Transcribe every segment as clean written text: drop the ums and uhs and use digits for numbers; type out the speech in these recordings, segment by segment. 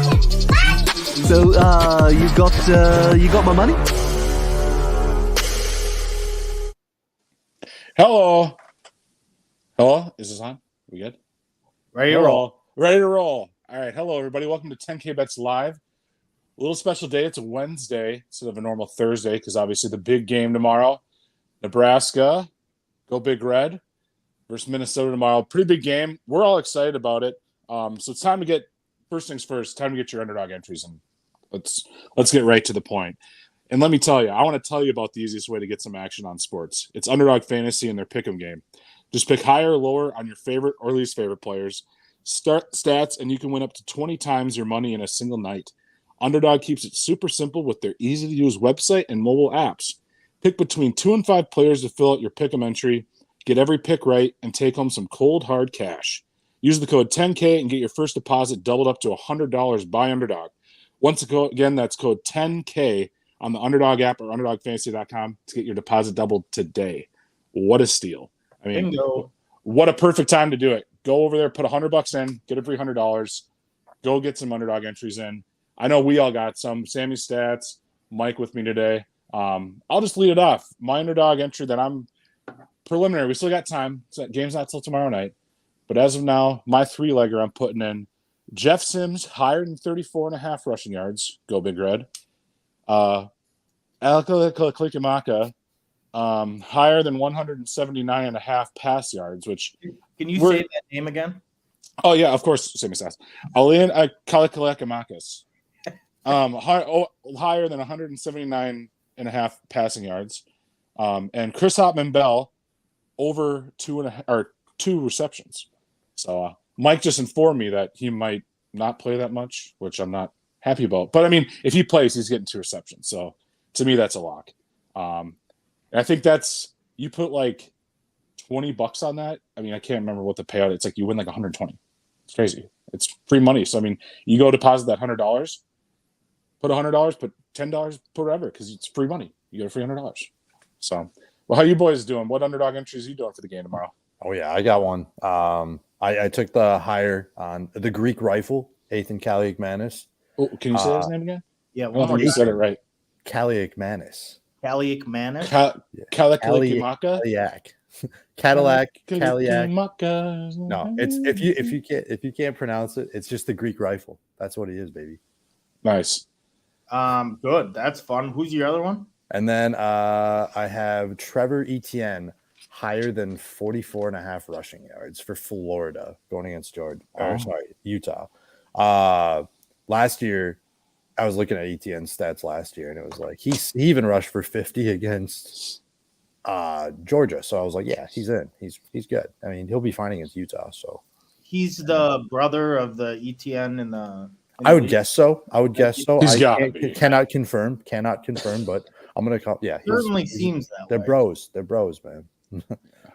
So, you got my money? Hello. Hello? Is this on? We good? Ready to roll. Ready to roll. All right. Hello, everybody. Welcome to 10K Bets Live. A little special day. It's a Wednesday instead of a normal Thursday because obviously the big game tomorrow. Nebraska, go Big Red versus Minnesota tomorrow. Pretty big game. We're all excited about it. So it's time to get, first things first, time to get your underdog entries in. Let's get right to the point. And let me tell you, I want to tell you about the easiest way to get some action on sports. It's Underdog Fantasy and their pick'em game. Just pick higher or lower on your favorite or least favorite players. Start stats, and you can win up to 20 times your money in a single night. Underdog keeps it super simple with their easy-to-use website and mobile apps. Pick between 2 and 5 players to fill out your pick'em entry. Get every pick right and take home some cold, hard cash. Use the code 10K and get your first deposit doubled up to $100 by Underdog. Once again, that's code 10K on the Underdog app or UnderdogFantasy.com to get your deposit doubled today. What a steal. I mean, Bingo. What a perfect time to do it. Go over there, put $100 in, get a free $100. Go get some Underdog entries in. I know we all got some. Sammy Stats, Mike with me today. I'll just lead it off. My Underdog entry that I'm preliminary. We still got time. Game's not till tomorrow night. But as of now, my 3-legger I'm putting in Jeff Sims, higher than 34.5 rushing yards. Go Big Red. Alikalikamaka, higher than 179.5 pass yards, which... Can you say that name again? Oh, yeah, of course, Sammy says. Alian Kalikaliakamakis. Higher than 179.5 passing yards. And Chris Hotman-Bell, over 2 receptions. So Mike just informed me that he might not play that much, which I'm not happy about. But, I mean, if he plays, he's getting 2 receptions. So, to me, that's a lock. And I think that's – you put, like, $20 on that. I mean, I can't remember what the payout is. It's like you win, like, 120. It's crazy. It's free money. So, I mean, you go deposit that $100, put $100, put $10, put whatever, because it's free money. You get a free $100. So, well, how you boys doing? What Underdog entries are you doing for the game tomorrow? Oh, yeah, I got one. I took the higher on the Greek Rifle, Ethan Kaliakmanis. Oh, can you say his name again? Yeah, I don't think you said it right. Kaliakmanis. Kaliakmanis? Kalikalikimaka? Cadillac, Cadillac. No, it's if you can't pronounce it, it's just the Greek Rifle. That's what it is, baby. Nice. Good. That's fun. Who's your other one? And then I have Trevor Etienne, higher than 44.5 rushing yards for Florida going against Utah. Last year, I was looking at Etienne's stats last year, and it was like he even rushed for 50 against Georgia. So I was like, yeah, he's in. He's good. I mean, he'll be fine against Utah. So he's the brother of the Etienne in the. I would guess so. He's got to be. Cannot confirm, but I'm gonna call. Yeah, certainly seems that they're way. Bros. They're bros, man.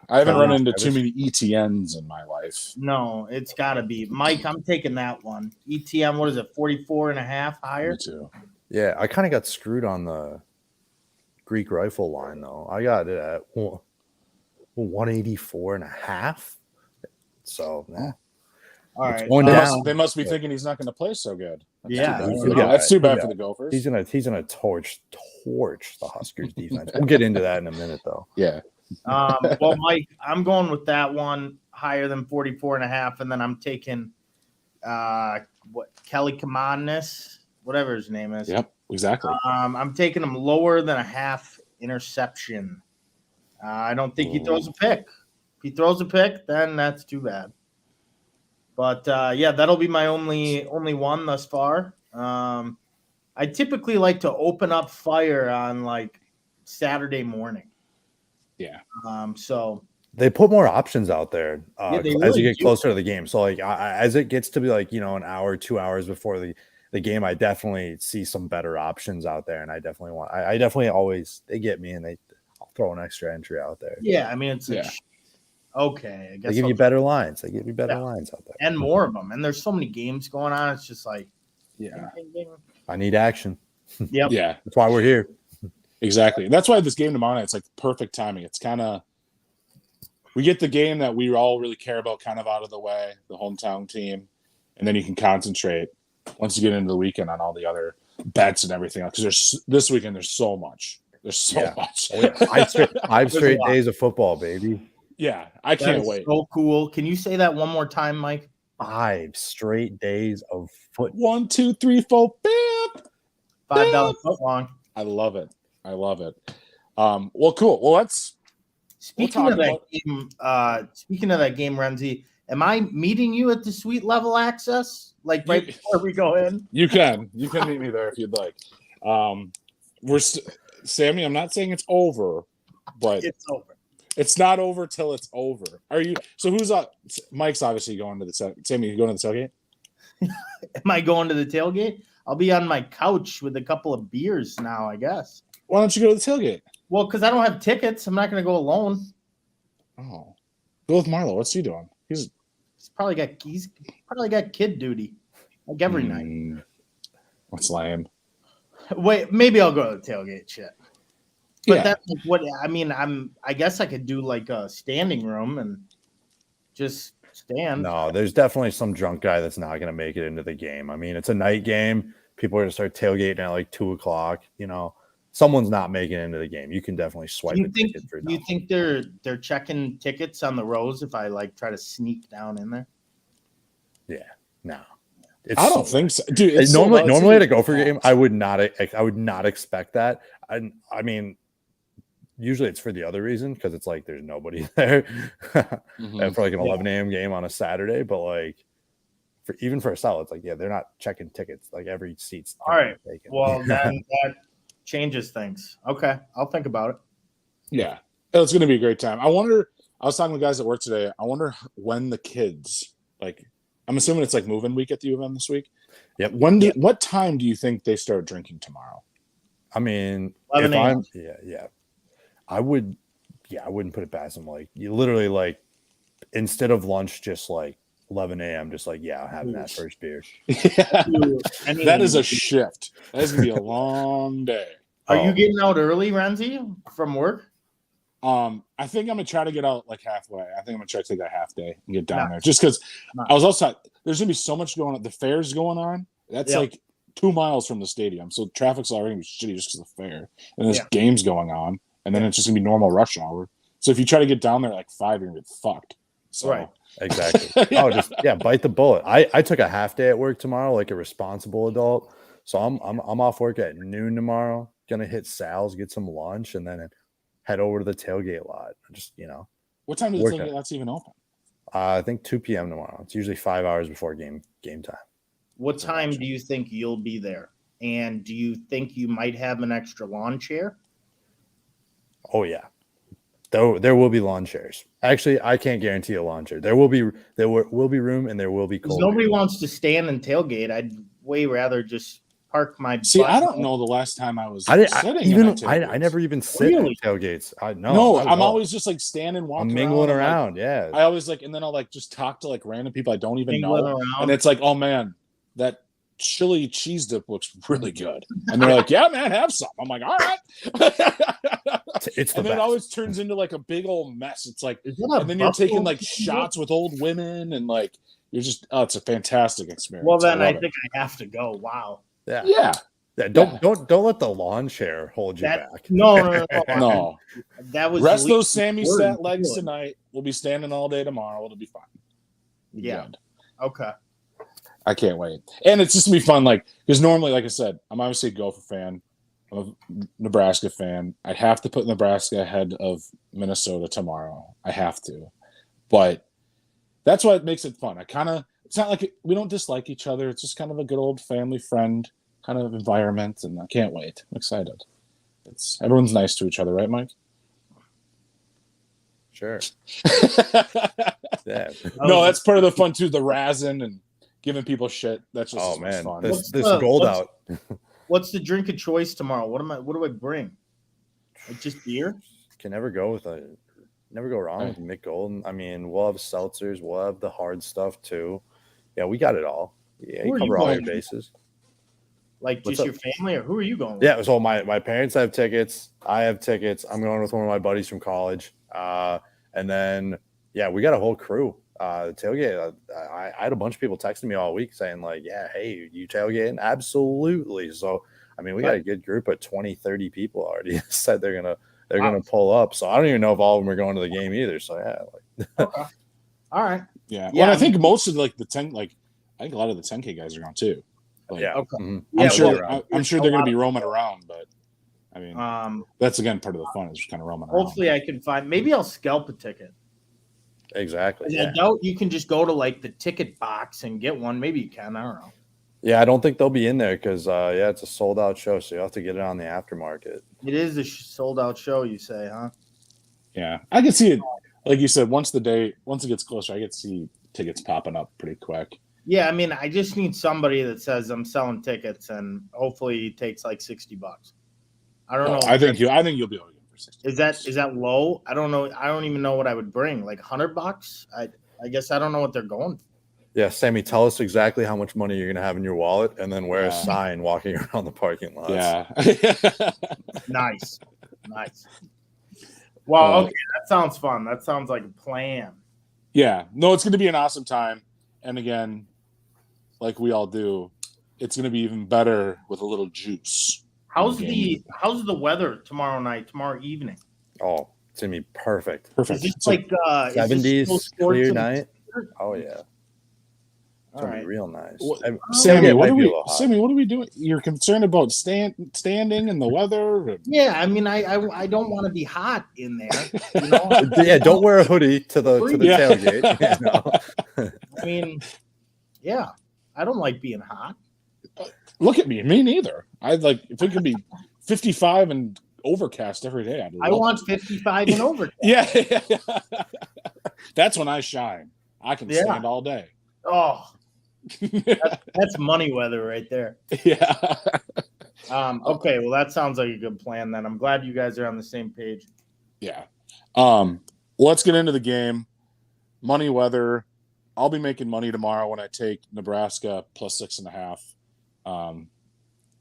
I haven't run into too many ETNs in my life. No, it's got to be. Mike, I'm taking that one. ETN, what is it, 44.5 higher? Me too. Yeah, I kind of got screwed on the Greek Rifle line, though. I got it at 184.5. So, yeah. All right. They must be thinking he's not going to play so good. That's too bad for the Gophers. He's gonna torch the Huskers defense. We'll get into that in a minute, though. Yeah. Well, Mike, I'm going with that one higher than 44.5, and then I'm taking Kalikanis, whatever his name is. Yep, exactly. I'm taking him lower than a half interception. I don't think he throws a pick. If he throws a pick, then that's too bad. But yeah, that'll be my only one thus far. I typically like to open up fire on like Saturday morning. Yeah. So they put more options out there as really you get closer to the game. So like as it gets to be like, an hour, 2 hours before the game, I definitely see some better options out there. And I definitely always, they get me and I'll throw an extra entry out there. Yeah. I mean, it's okay. I guess they give you better lines. They give you better lines out there. And more of them. And there's so many games going on. It's just like, ding, ding, ding. I need action. Yep. Yeah. That's why we're here. Exactly. And that's why this game tomorrow night, it's like perfect timing. It's kind of, we get the game that we all really care about kind of out of the way, the hometown team, and then you can concentrate. once you get into the weekend on all the other bets and everything else. Because this weekend there's so much. There's so much. Oh, yeah. Five straight days of football, baby. Yeah, I can't wait. So cool. Can you say that one more time, Mike? 5 straight days of football. 1, 2, 3, 4, bam, $5 foot long. I love it. Well, cool. Well, Speaking of that game, Renzi, am I meeting you at the suite level access? Like right before we go in? You can meet me there if you'd like. Sammy, I'm not saying it's over, but It's over. It's not over till it's over. Are you? So who's up? Mike's obviously going to the Sammy. You going to the tailgate? Am I going to the tailgate? I'll be on my couch with a couple of beers now, I guess. Why don't you go to the tailgate? Well, because I don't have tickets. I'm not going to go alone. Oh, go with Marlo. What's he doing? He's probably got kid duty like every night. That's lame. Wait, maybe I'll go to the tailgate. Shit. But Yeah. that's like what I mean. I guess I could do like a standing room and just stand. No, there's definitely some drunk guy that's not going to make it into the game. I mean, it's a night game. People are going to start tailgating at like 2:00. You know, someone's not making it into the game. You can definitely swipe a ticket for Do you think they're checking tickets on the rows if I like try to sneak down in there? Yeah, no. I don't think so, dude. Normally at a Gopher game, I would not expect that. I mean, usually it's for the other reason because it's like there's nobody there and for like an 11 a.m. game on a Saturday. But like even for a sell, it's like they're not checking tickets. Like every seat's all right. taken. Well, then that changes things. Okay, I'll think about it. Yeah, it's going to be a great time. I wonder. I was talking to guys at work today. I wonder when the kids like. I'm assuming it's like move-in week at the U of M this week. Yep. What time do you think they start drinking tomorrow? I mean, if I'm I wouldn't put it past them. Like you literally like instead of lunch, just like 11 a.m. Just like having that first beer. That is a shift. That is gonna be a long day. Are you getting out early, Renzi, from work? I think I'm gonna try to get out like halfway. I think I'm gonna try to take that half day and get down there. Just because I was also there's gonna be so much going on. The fair's going on. That's like 2 miles from the stadium, so traffic's already gonna be shitty just because of the fair. And there's games going on, and then it's just gonna be normal rush hour. So if you try to get down there at like 5, you're gonna get fucked. So, right. Exactly. Bite the bullet. I took a half day at work tomorrow, like a responsible adult. So I'm off work at noon tomorrow. Gonna hit Sal's, get some lunch, and then head over to the tailgate lot. Just what time does the tailgate lots even open? I think 2 p.m. tomorrow. It's usually 5 hours before game time. What time do you think you'll be there? And do you think you might have an extra lawn chair? Oh yeah, there will be lawn chairs. Actually, I can't guarantee a lawn chair. There will be room and there will be cold. Nobody wants to stand and tailgate. I'd way rather just park my. I don't know the last time I was. I never even sit in tailgates. I'm always just like standing, walking, mingling around. Like, I always like, and then I'll like just talk to like random people I don't even know, and it's like, oh man, that chili cheese dip looks really good, and they're like, yeah, man, have some. I'm like, all right. And then it always turns into like a big old mess. It's like, and then you're taking like shots with old women, and like you're just, it's a fantastic experience. Well, then I think I have to go. Wow. Yeah. Don't let the lawn chair hold you back. No. That was rest those Sammy sat legs tonight. We'll be standing all day tomorrow. It'll be fine. Good. Okay. I can't wait. And it's just gonna be fun, like because normally, like I said, I'm obviously a Gopher fan. I'm a Nebraska fan. I'd have to put Nebraska ahead of Minnesota tomorrow. I have to. But that's why it makes it fun. It's not like we don't dislike each other. It's just kind of a good old family friend kind of environment, and I can't wait. I'm excited. Everyone's nice to each other, right, Mike? Sure. No, that's part of the fun too. The razzing and giving people shit. That's just fun. This gold out. What's the drink of choice tomorrow? What do I bring? Like just beer? Can never go wrong with Mick Golden. I mean, we'll have seltzers, we'll have the hard stuff too. Yeah, we got it all. Yeah, you cover all your bases. Like just your family, or who are you going with? Yeah, so my parents have tickets. I have tickets. I'm going with one of my buddies from college. And then we got a whole crew. tailgate. I had a bunch of people texting me all week saying like, yeah, hey, you tailgating? Absolutely. So, I mean, we got a good group of 20, 30 people already said they're going to pull up. So I don't even know if all of them are going to the game either. So yeah. Okay. All right. Yeah. Well, I think most of like the 10, like I think a lot of the 10K guys are going too. Like, yeah. Okay. Mm-hmm. I'm sure. Well, I'm sure they're going to be roaming around, but I mean, that's again part of the fun is just kind of roaming around. Hopefully, I can find. Maybe I'll scalp a ticket. Exactly. I doubt you can just go to like the ticket box and get one. Maybe you can. I don't know. Yeah, I don't think they'll be in there because it's a sold out show, so you have to get it on the aftermarket. It is a sold out show, you say, huh? Yeah, I can see it. Like you said, once it gets closer, I get to see tickets popping up pretty quick. Yeah, I mean, I just need somebody that says I'm selling tickets, and hopefully he takes like $60. I don't know. I think you'll be able to get them for 60. Is that low? I don't know. I don't even know what I would bring. Like $100? I guess I don't know what they're going for. Yeah, Sammy, tell us exactly how much money you're going to have in your wallet, and then wear a sign walking around the parking lot. Yeah. Nice. Well, okay, that sounds fun. That sounds like a plan. Yeah. No, it's going to be an awesome time. And again, like we all do, it's going to be even better with a little juice. How's the weather tomorrow evening? Oh, it's going to be perfect. Is this like 70s, clear night? Oh, yeah. It's All right. real nice. Sammy, what are we doing? You're concerned about standing and the weather? Yeah, I mean, I don't want to be hot in there. You know? Yeah, don't wear a hoodie to the tailgate. You know? I mean, yeah, I don't like being hot. Look at me neither. I'd like if it could be 55 and overcast every day. I want 55 and overcast. Yeah. That's when I shine. I can stand all day. Oh. That's money weather right there. Yeah. Okay, well that sounds like a good plan then. I'm glad you guys are on the same page. Yeah. Let's get into the game. Money weather. I'll be making money tomorrow when I take Nebraska plus 6.5.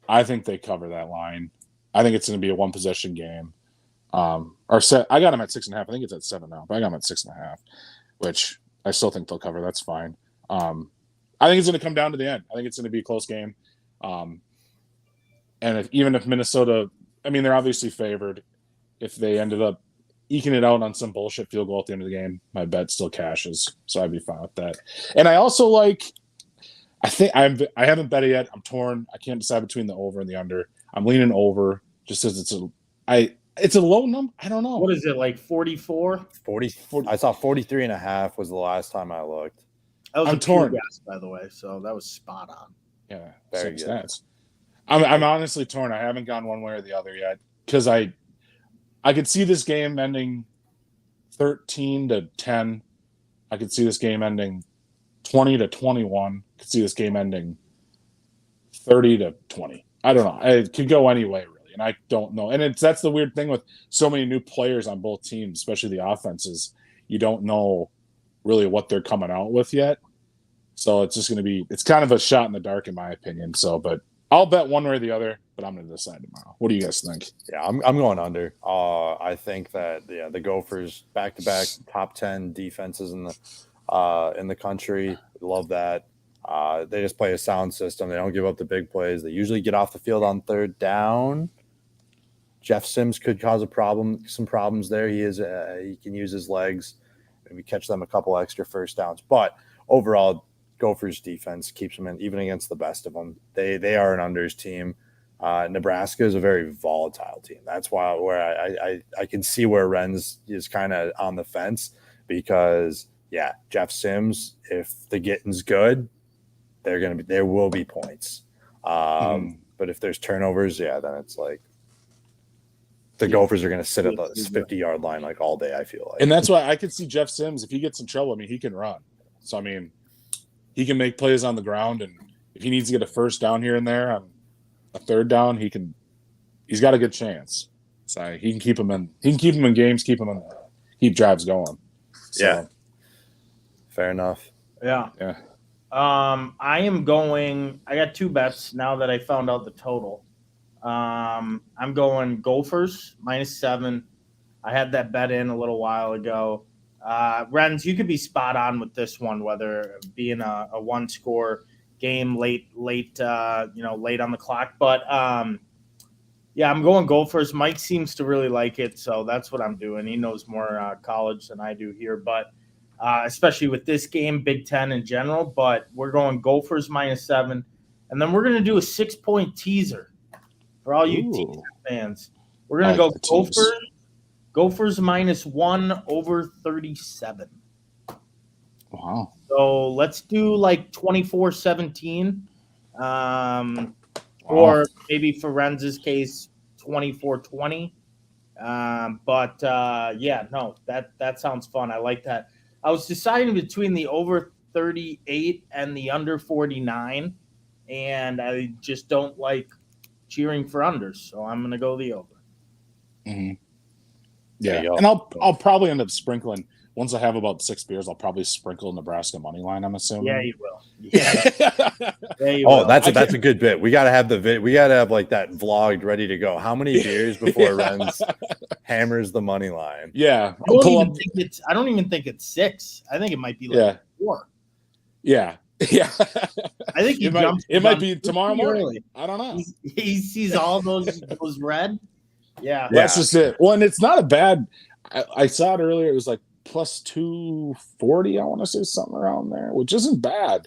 I think they cover that line. I think it's going to be a one possession game. I got them at 6.5. I think it's at 7 now, but I got them at 6.5, which I still think they'll cover. That's fine. I think it's going to come down to the end. I think it's going to be a close game. And even if Minnesota, I mean, they're obviously favored. If they ended up eking it out on some bullshit field goal at the end of the game, my bet still cashes. So I'd be fine with that. And I also I haven't bet it yet. I'm torn. I can't decide between the over and the under. I'm leaning over just as it's a low number. I don't know. What is it, like 44? 40. I saw 43.5 was the last time I looked. I'm torn, guess, by the way, so that was spot on. Yeah, very good. Stats. I'm honestly torn. I haven't gone one way or the other yet because I could see this game ending 13-10. I could see this game ending 20-21. I could see this game ending 30-20. I don't know. It could go any way really, and I don't know. And that's the weird thing with so many new players on both teams, especially the offenses. You don't know really what they're coming out with yet. So it's just going to be, it's kind of a shot in the dark in my opinion. So, but I'll bet one way or the other, but I'm going to decide tomorrow. What do you guys think? Yeah, I'm going under. I think that the Gophers back-to-back top 10 defenses in the country. Love that. They just play a sound system. They don't give up the big plays. They usually get off the field on third down. Jeff Sims could cause some problems there. He can use his legs, maybe catch them a couple extra first downs. But overall, Gophers defense keeps them in, even against the best of them. They are an unders team. Nebraska is a very volatile team. That's why where I can see where Renz is kind of on the fence because Jeff Sims, if the getting's good, there will be points. But if there's turnovers, then it's like the Gophers are going to sit at the 50-yard line like all day, I feel like. And that's why I could see Jeff Sims, if he gets in trouble, I mean, he can run. So, I mean, he can make plays on the ground, and if he needs to get a first down here and there on a third down, he's got a good chance. So he can keep him in games, keep drives going. So, yeah. Fair enough. Yeah. Yeah. I got two bets now that I found out the total. I'm going Gophers -7. I had that bet in a little while ago. Renz, you could be spot on with this one, whether it being a one-score game late on the clock. But yeah, I'm going Gophers. Mike seems to really like it, so that's what I'm doing. He knows more college than I do here, but especially with this game, Big Ten in general. But we're going Gophers -7, and then we're going to do a 6-point teaser for all you teaser fans. We're going to go Gophers -1 over 37. Wow. So let's do like 24-17. Or maybe for Renz's case, 24-20. Yeah, no, that sounds fun. I like that. I was deciding between the over 38 and the under 49, and I just don't like cheering for unders, so I'm going to go the over. Mm-hmm. Yeah, and I'll probably end up sprinkling. Once I have about 6 beers, I'll probably sprinkle Nebraska money line. I'm assuming. Yeah, you will. Yeah, you will. That's a good bit. We gotta have we gotta have like that vlogged ready to go. How many beers before Renz hammers the money line? Yeah, I don't even think it's 6. I think it might be like 4. Yeah, yeah. I think it might be tomorrow morning. Early. I don't know. He sees all those red. Yeah, that's just it. Well, and it's not a bad. I saw it earlier. It was like plus 240. I want to say something around there, which isn't bad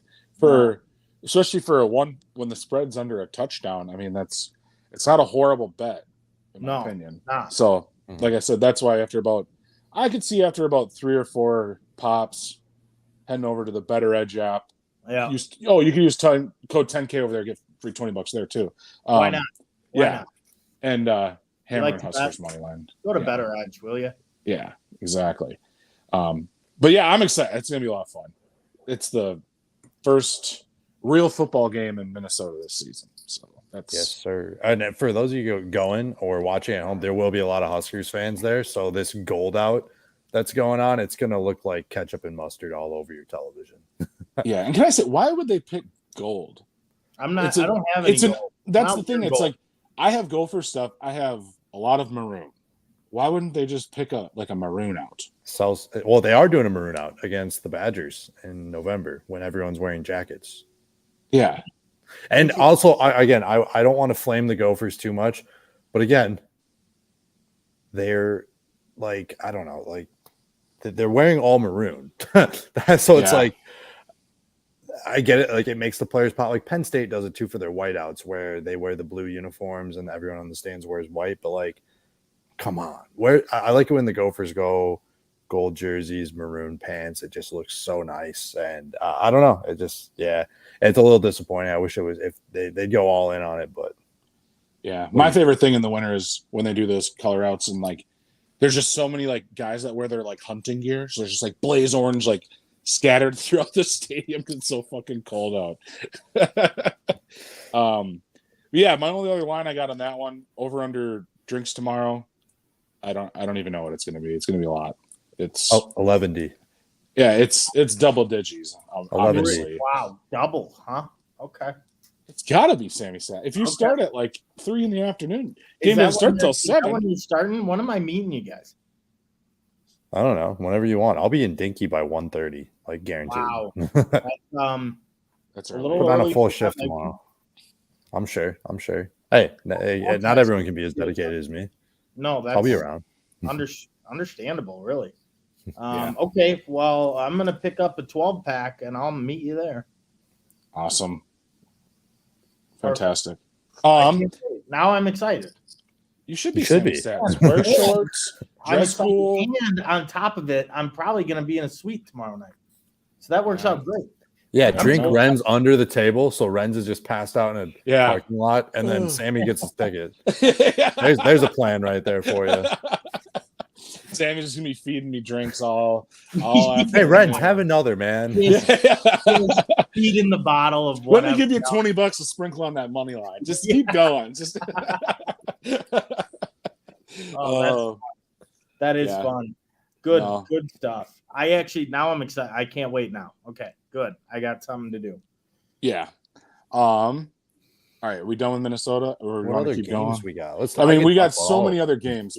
especially for when the spread's under a touchdown. I mean, it's not a horrible bet in my opinion. Nah. So, like I said, that's why I could see after about 3 or 4 pops, heading over to the Better Edge app. Yeah. You can use code 10K over there, get free $20 there too. Why not? Not? And hammering Huskers money line. Go to Better Edge, will you? Yeah, exactly. But yeah, I'm excited. It's gonna be a lot of fun. It's the first real football game in Minnesota this season. So that's yes, sir. And for those of you going or watching at home, there will be a lot of Huskers fans there. So this gold out that's going on, it's gonna look like ketchup and mustard all over your television. Yeah, and can I say, why would they pick gold? I don't have any gold. That's the thing. It's like I have Gopher stuff. I have a lot of maroon. Why wouldn't they just pick a maroon out? Well, they are doing a maroon out against the Badgers in November when everyone's wearing jackets. Yeah. And also, I don't want to flame the Gophers too much, but again, they're like, I don't know, like they're wearing all maroon. So it's like, I get it. Like it makes the players pop. Like Penn State does it too for their whiteouts where they wear the blue uniforms and everyone on the stands wears white. But like, come on, I like it when the Gophers go gold jerseys, maroon pants. It just looks so nice. And I don't know. It just, it's a little disappointing. I wish it was if they'd go all in on it, but my favorite thing in the winter is when they do those color outs and like, there's just so many like guys that wear their like hunting gear. So there's just like blaze orange, like scattered throughout the stadium because it's so fucking cold out. My only other line I got on that one, over under drinks tomorrow. I don't even know what it's going to be. It's going to be a lot. It's 11D. Yeah, it's double digits. Obviously. Wow, double, huh? Okay. It's got to be Sammy Sat. If you start at like 3 p.m, game doesn't start till 7. When you're starting, when am I meeting you guys? I don't know. Whenever you want. I'll be in Dinky by 1:30, like guaranteed. Wow. That's a little put on early a full shift tomorrow. I'm sure. Hey, not everyone can be as dedicated as me. No, I'll be around. Understandable, really. Okay, well, I'm gonna pick up a 12-pack and I'll meet you there. Awesome. Fantastic. Now I'm excited. You should be. Wear shorts, dress cool. And on top of it, I'm probably going to be in a suite tomorrow night. So that works out great. Yeah, drink Renz under the table. So Renz is just passed out in a parking lot, and then Sammy gets his ticket. There's a plan right there for you. Sammy's just going to be feeding me drinks all afternoon. Hey, Renz, have another, man. Feed in the bottle of whatever. Let me give you $20 to sprinkle on that money line. Just keep going. Just that is fun. Good stuff. Now I'm excited. I can't wait now. Okay, good. I got something to do. Yeah. All right, are we done with Minnesota, or what other keep games going? We got? We got so many other games.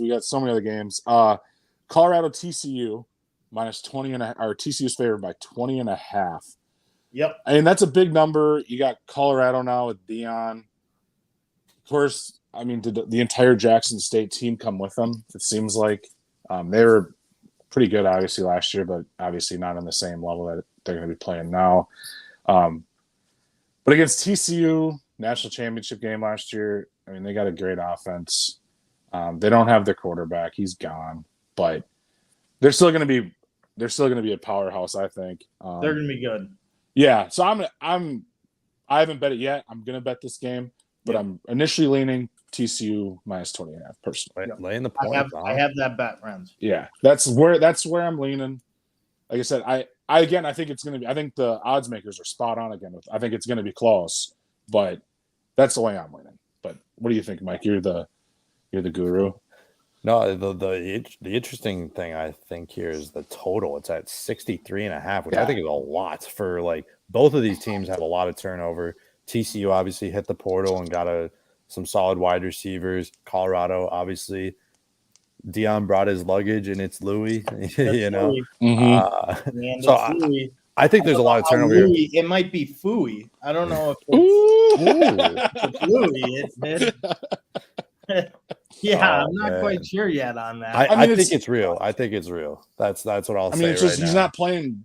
Colorado TCU. minus 20 and or TCU's favored by 20.5. Yep. I mean, that's a big number. You got Colorado now with Dion. Of course, I mean, did the entire Jackson State team come with them? It seems like they were pretty good, obviously, last year, but obviously not on the same level that they're going to be playing now. But against TCU, national championship game last year, I mean, they got a great offense. They don't have their quarterback; he's gone, but they're still going to be a powerhouse. I think They're going to be good. Yeah, so I haven't bet it yet. I'm going to bet this game, but I'm initially leaning TCU minus 20.5 personally. Laying the point. I have that bet, friends. Yeah, that's where I'm leaning. Like I said, I think it's going to be. I think the odds makers are spot on again. I think it's going to be close, but that's the way I'm leaning. But what do you think, Mike? You're the guru. No, the interesting thing I think here is the total. It's at 63.5, which I think is a lot for like both of these teams have a lot of turnover. TCU obviously hit the portal and got some solid wide receivers. Colorado obviously, Dion brought his luggage and it's Louis, you know. Mm-hmm. So I think there's a lot of turnover. Louis, it might be Fooey. I don't know if it's Louis. Yeah, I'm not quite sure yet on that. I think it's real. I think it's real. That's what I'll say. I mean, it's just he's not playing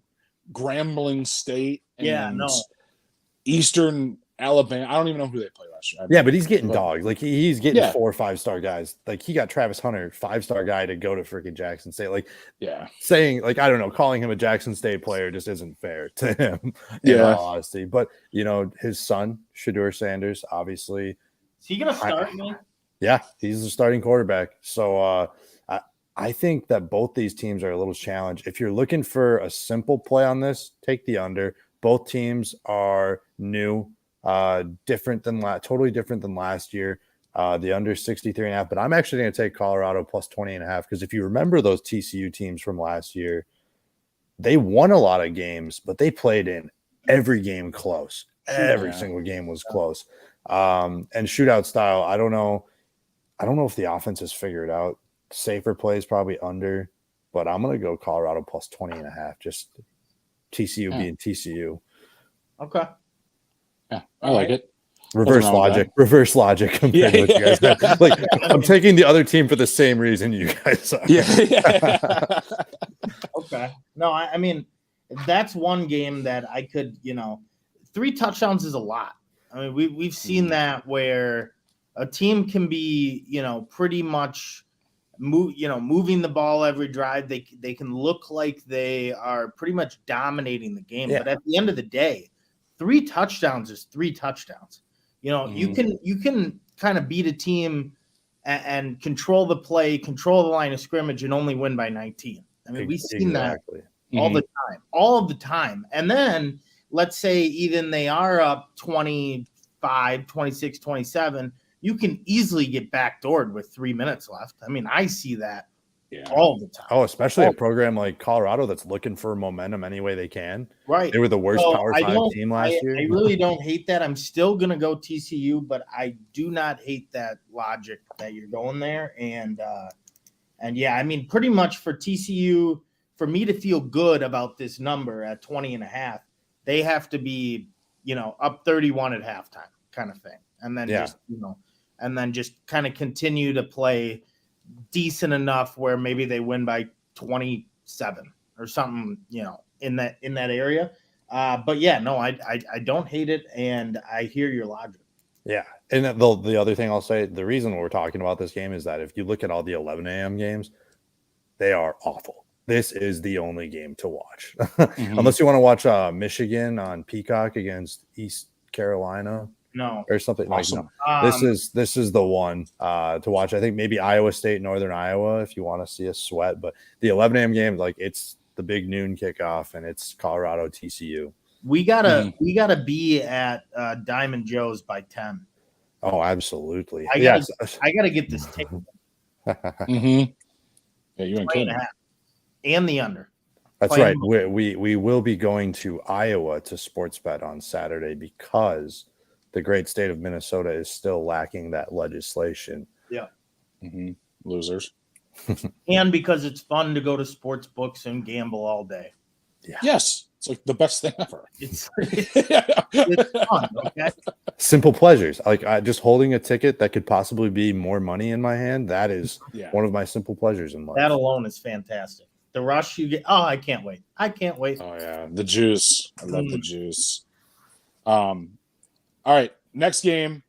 Grambling State and Eastern Alabama. I don't even know who they play last year. Yeah, but he's getting dogs. Like he's getting 4 or 5-star guys. Like he got Travis Hunter, 5-star guy to go to freaking Jackson State. Like saying like I don't know, calling him a Jackson State player just isn't fair to him. In all honesty, but you know his son Shedeur Sanders, obviously. Is he gonna start me? Yeah, he's the starting quarterback. So I think that both these teams are a little challenged. If you're looking for a simple play on this, take the under. Both teams are new, totally different than last year. The under 63.5, but I'm actually going to take Colorado plus 20.5 because if you remember those TCU teams from last year, they won a lot of games, but they played in every game close. Every single game was close. And shootout style, I don't know if the offense is figured out. Safer plays probably under, but I'm going to go Colorado plus 20.5. Just TCU being TCU. Okay. Yeah, I like it. Reverse logic compared to what you guys said. Like I'm taking the other team for the same reason you guys are. Yeah. Okay. No, I mean, that's one game that I could, 3 touchdowns is a lot. I mean, we've seen that where a team can be, pretty much moving the ball every drive. They can look like they are pretty much dominating the game. Yeah. But at the end of the day, 3 touchdowns is 3 touchdowns. You can kind of beat a team and control the play, control the line of scrimmage, and only win by 19. I mean, we've seen that all of the time. And then let's say even they are up 25, 26, 27, you can easily get backdoored with 3 minutes left. I mean, I see that all the time. Oh, especially a program like Colorado that's looking for momentum any way they can. Right. They were the worst Power 5 team last year. I really don't hate that. I'm still going to go TCU, but I do not hate that logic that you're going there. And yeah, I mean, pretty much for TCU, for me to feel good about this number at 20.5, they have to be, up 31 at halftime kind of thing. And then just kind of continue to play decent enough where maybe they win by 27 or something, in that area. But yeah, no, I don't hate it. And I hear your logic. Yeah. And the other thing I'll say, the reason we're talking about this game is that if you look at all the 11 a.m. games, they are awful. This is the only game to watch. Unless you want to watch Michigan on Peacock against East Carolina. No, or something awesome. Like no. This is the one to watch. I think maybe Iowa State, Northern Iowa, if you want to see a sweat. But the 11 a.m. game, like it's the big noon kickoff, and it's Colorado TCU. We gotta be at Diamond Joe's by 10. Oh, absolutely. I gotta get this ticket. Yeah, you and Kim. And the under. That's right. We will be going to Iowa to sports bet on Saturday because the great state of Minnesota is still lacking that legislation. Yeah. Losers. and because it's fun to go to sports books and gamble all day. Yeah. Yes, it's like the best thing ever. It's fun, okay? Simple pleasures. Like just holding a ticket that could possibly be more money in my hand. That is one of my simple pleasures in life. That alone is fantastic. The rush you get. Oh, I can't wait. I can't wait. Oh yeah, the juice. I love the juice. All right, next game.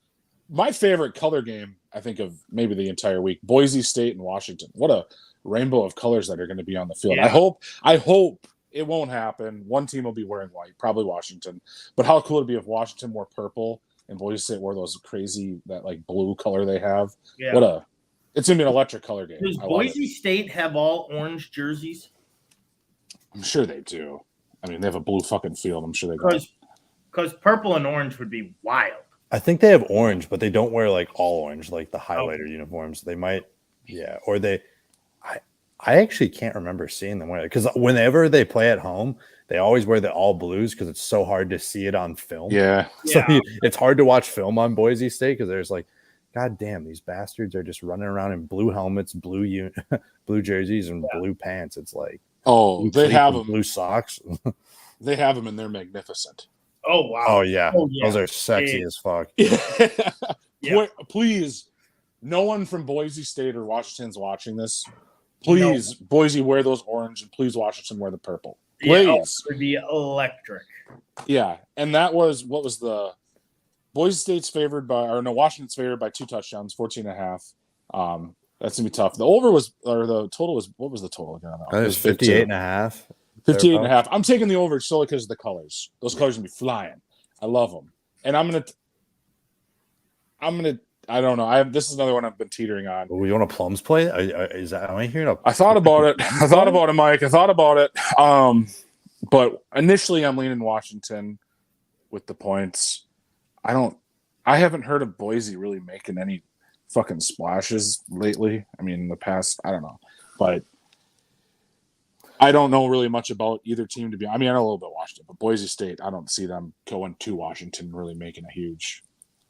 My favorite color game, I think, of maybe the entire week. Boise State and Washington. What a rainbow of colors that are going to be on the field. Yeah. I hope it won't happen. One team will be wearing white, probably Washington. But how cool would it be if Washington wore purple and Boise State wore those crazy, that like blue color they have? Yeah. It's going to be an electric color game. Does Boise State have all orange jerseys? I'm sure they do. I mean, they have a blue fucking field. I'm sure they do. Because purple and orange would be wild. I think they have orange, but they don't wear like all orange, like the highlighter uniforms. They might, or they. I actually can't remember seeing them wear it because whenever they play at home, they always wear the all blues because it's so hard to see it on film. Yeah, so it's hard to watch film on Boise State because there's like, God damn, these bastards are just running around in blue helmets, blue jerseys, and blue pants. It's like, they have them. Blue socks. They have them, and they're magnificent. Oh wow! Oh yeah, those are sexy as fuck. Please, no one from Boise State or Washington's watching this. Please, Boise, wear those orange, and please, Washington, wear the purple. Please, it would be electric. Yeah, and that was what was the Boise State's favored by, or no, Washington's favored by 2 touchdowns, 14.5. That's gonna be tough. The over was, or the total was, what was the total again? It was 58.5. 58.5. I'm taking the over solely because of the colors. Those colors gonna be flying. I love them, and I'm gonna. I don't know. This is another one I've been teetering on. You want a plums play? Is that? Am I hearing I thought about it. I thought about it, Mike. I thought about it. But initially, I'm leaning Washington with the points. I haven't heard of Boise really making any fucking splashes lately. I mean, in the past, I don't know, but. I don't know really much about either team to be. I mean, I know a little bit about Washington, but Boise State, I don't see them going to Washington really making a huge.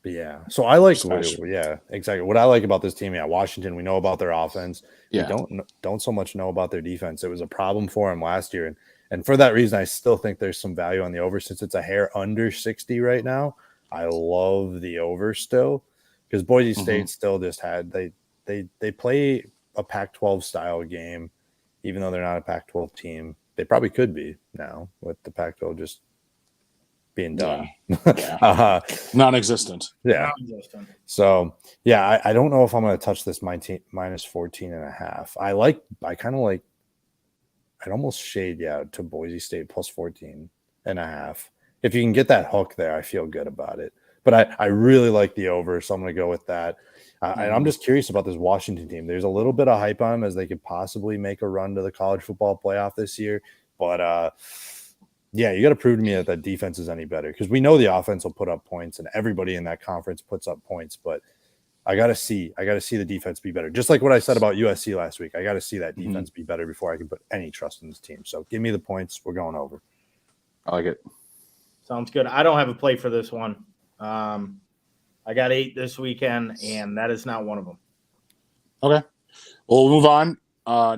Yeah. So I like. Yeah, exactly. What I like about this team, Washington. We know about their offense. Yeah. We don't so much know about their defense. It was a problem for them last year, and for that reason, I still think there's some value on the over since it's a hair under 60 right now. I love the over still because Boise State still just had they play a Pac-12 style game. Even though they're not a Pac-12 team, they probably could be now with the Pac-12 just being done. Non-existent. Yeah. Non-existent. So, I don't know if I'm going to touch this minus 14.5. I'd almost shade to Boise State plus 14.5. If you can get that hook there, I feel good about it. But I really like the over, so I'm going to go with that. And I'm just curious about this Washington team. There's a little bit of hype on them as they could possibly make a run to the college football playoff this year. But, you got to prove to me that defense is any better because we know the offense will put up points and everybody in that conference puts up points. But I got to see the defense be better. Just like what I said about USC last week. I got to see that defense be better before I can put any trust in this team. So give me the points. We're going over. I like it. Sounds good. I don't have a play for this one. I got 8 this weekend, and that is not one of them. Okay. Well, we'll move on.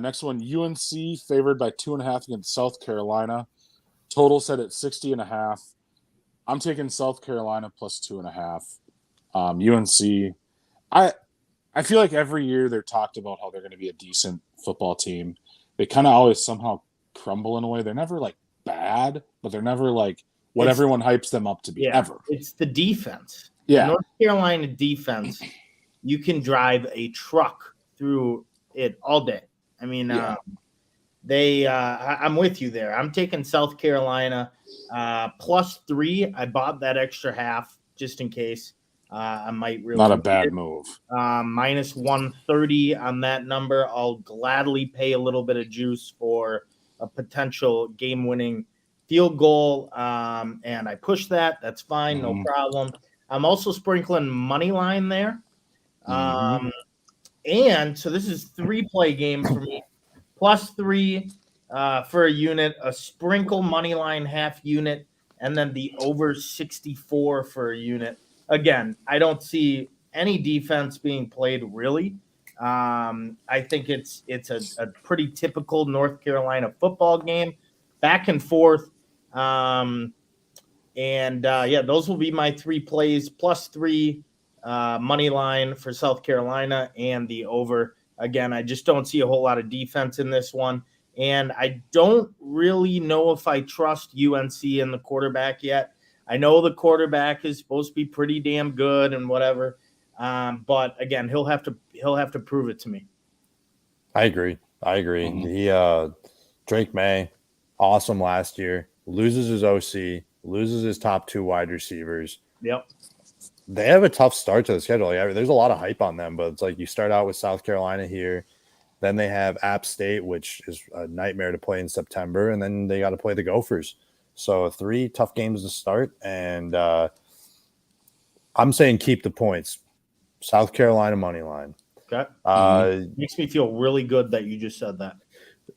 Next one, UNC favored by 2.5 against South Carolina. Total set at 60.5. I'm taking South Carolina plus 2.5. UNC, I feel like every year they're talked about how they're going to be a decent football team. They kind of always somehow crumble in a way. They're never like bad, but they're never like what everyone hypes them up to be ever. It's the defense. Yeah. North Carolina defense, you can drive a truck through it all day. I mean, I'm with you there. I'm taking South Carolina plus 3. I bought that extra half just in case. I might really not a bad move. Minus 130 on that number. I'll gladly pay a little bit of juice for a potential game-winning field goal, and I push that. That's fine, no problem. I'm also sprinkling money line there. And so this is 3-play game for me. Plus 3 for a unit, a sprinkle money line half unit, and then the over 64 for a unit. Again, I don't see any defense being played really. I think it's a pretty typical North Carolina football game, back and forth. Those will be my 3 plays, +3 money line for South Carolina and the over. Again, I just don't see a whole lot of defense in this one. And I don't really know if I trust UNC in the quarterback yet. I know the quarterback is supposed to be pretty damn good and whatever. But again, he'll have to prove it to me. I agree. Mm-hmm. Drake May, awesome last year, loses his OC, loses his top 2 wide receivers. Yep. They have a tough start to the schedule. There's a lot of hype on them, but it's like you start out with South Carolina here, then they have App State, which is a nightmare to play in September, and then they got to play the Gophers. So 3 tough games to start, and I'm saying keep the points. South Carolina money line. Okay. Makes me feel really good that you just said that.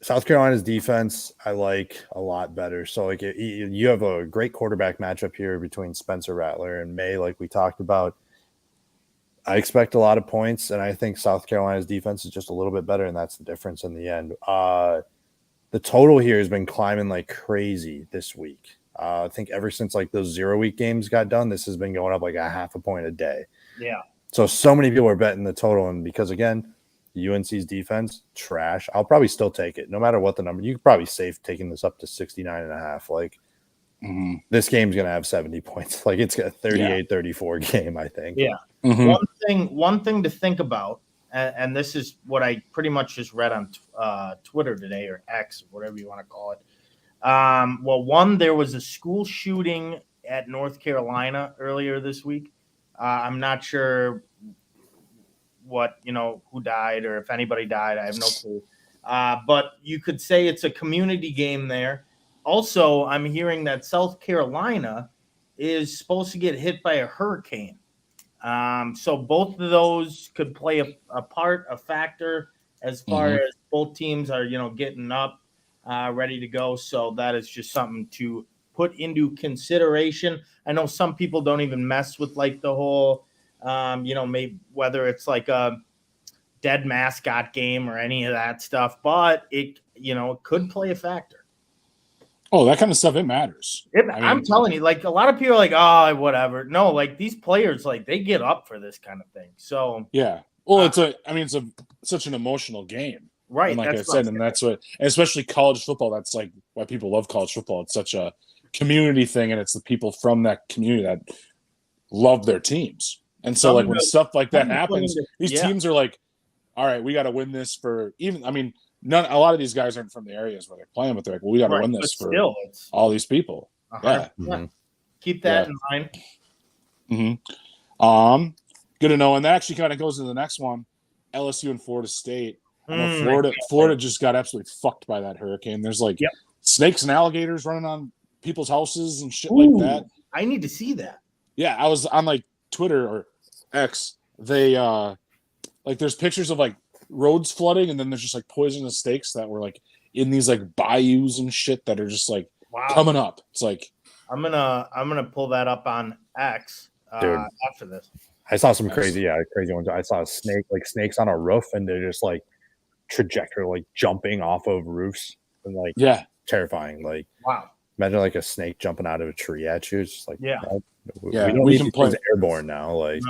South Carolina's defense, I like a lot better. So, like, you have a great quarterback matchup here between Spencer Rattler and May, like we talked about. I expect a lot of points, and I think South Carolina's defense is just a little bit better, and that's the difference in the end. The total here has been climbing like crazy this week. I think ever since like those 0-week games got done, this has been going up like a half a point a day. Yeah. So many people are betting the total, and because again, UNC's defense trash. I'll probably still take it, no matter what the number. You could probably safe taking this up to 69.5. Like this game's gonna have 70 points. Like it's a 38-34 game, I think. Yeah. Mm-hmm. One thing to think about, and this is what I pretty much just read on Twitter today, or X, whatever you want to call it. There was a school shooting at North Carolina earlier this week. I'm not sure who died or if anybody died. I have no clue. But you could say it's a community game there. Also, I'm hearing that South Carolina is supposed to get hit by a hurricane. So both of those could play a factor as far as both teams are, getting up, ready to go. So that is just something to put into consideration. I know some people don't even mess with like the whole, maybe whether it's like a dead mascot game or any of that stuff, but it could play a factor. Oh, that kind of stuff, it matters. I'm telling you, like a lot of people are like, oh, whatever. No, like these players, like they get up for this kind of thing. So yeah. Well, it's such an emotional game. Right. And like I said, and that's what, and especially college football, that's like why people love college football. It's such a community thing, and it's the people from that community that love their teams. And so like when stuff like that happens, these teams are like, all right, we got to win this for even, a lot of these guys aren't from the areas where they're playing, but they're like, well, we got to win this for all these people. Yeah. Mm-hmm. Keep that in mind. Mm-hmm. Good to know. And that actually kind of goes to the next one, LSU and Florida State. Florida just got absolutely fucked by that hurricane. There's like snakes and alligators running on people's houses and shit like that. I need to see that. Yeah, I was on like Twitter or X. They like there's pictures of like roads flooding, and then there's just like poisonous snakes that were like in these like bayous and shit that are just like coming up. It's like I'm gonna pull that up on X after this. I saw some crazy ones. I saw a snake, like snakes on a roof, and they're just like trajectory, like jumping off of roofs, and like terrifying. Like imagine like a snake jumping out of a tree at you. It's just like we can play airborne now. Like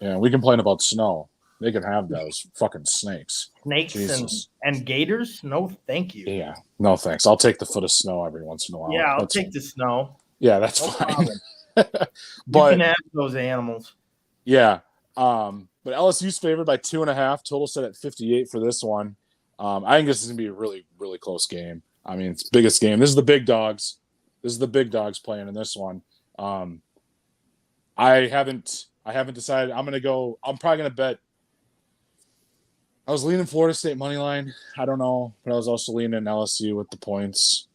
we complain about snow. They can have those fucking snakes. Snakes and gators? No, thank you. Yeah, no thanks. I'll take the foot of snow every once in a while. Yeah, I'll take the snow. Yeah, that's fine. But you can have those animals. Yeah. But LSU's favored by 2.5. Total set at 58 for this one. I think this is gonna be a really, really close game. It's the biggest game. This is the big dogs. This is the big dogs playing in this one. I haven't decided. I'm probably gonna bet. I was leaning Florida State money line. I don't know, but I was also leaning LSU with the points.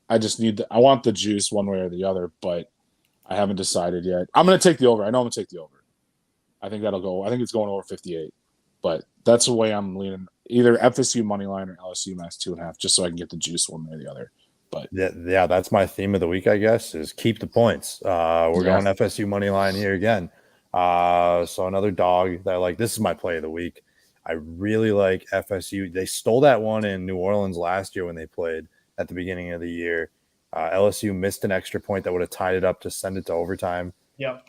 I just I want the juice one way or the other, but I haven't decided yet. I'm going to take the over. I know I'm going to take the over. I think that'll go. I think it's going over 58, but that's the way I'm leaning. Either FSU money line or LSU minus 2.5, just so I can get the juice one way or the other. But yeah, that's my theme of the week, I guess, is keep the points. We're going FSU money line here again. So another dog that this is my play of the week. I really like FSU. They stole that one in New Orleans last year when they played at the beginning of the year. LSU missed an extra point that would have tied it up to send it to overtime. Yep.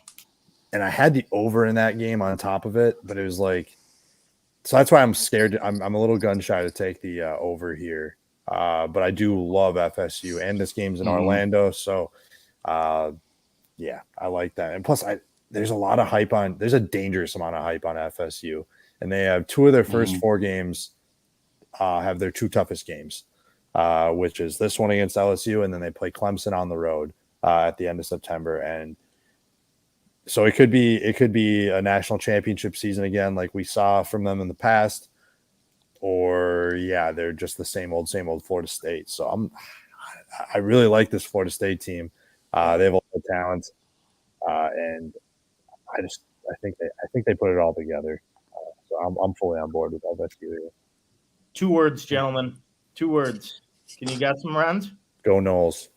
And I had the over in that game on top of it, but it was like, so that's why I'm scared. I'm a little gun shy to take the over here. But I do love FSU, and this game's in Orlando. So, yeah, I like that. And plus, there's a lot of hype on, there's a dangerous amount of hype on FSU. And they have 2 of their first 4 games have their 2 toughest games, which is this one against LSU, and then they play Clemson on the road at the end of September. And so it could be a national championship season again, like we saw from them in the past, or they're just the same old Florida State. So I really like this Florida State team. They have a lot of talent, and I think they put it all together. So I'm fully on board with LSU here. 2 words, gentlemen. 2 words. Can you get some runs? Go Noles.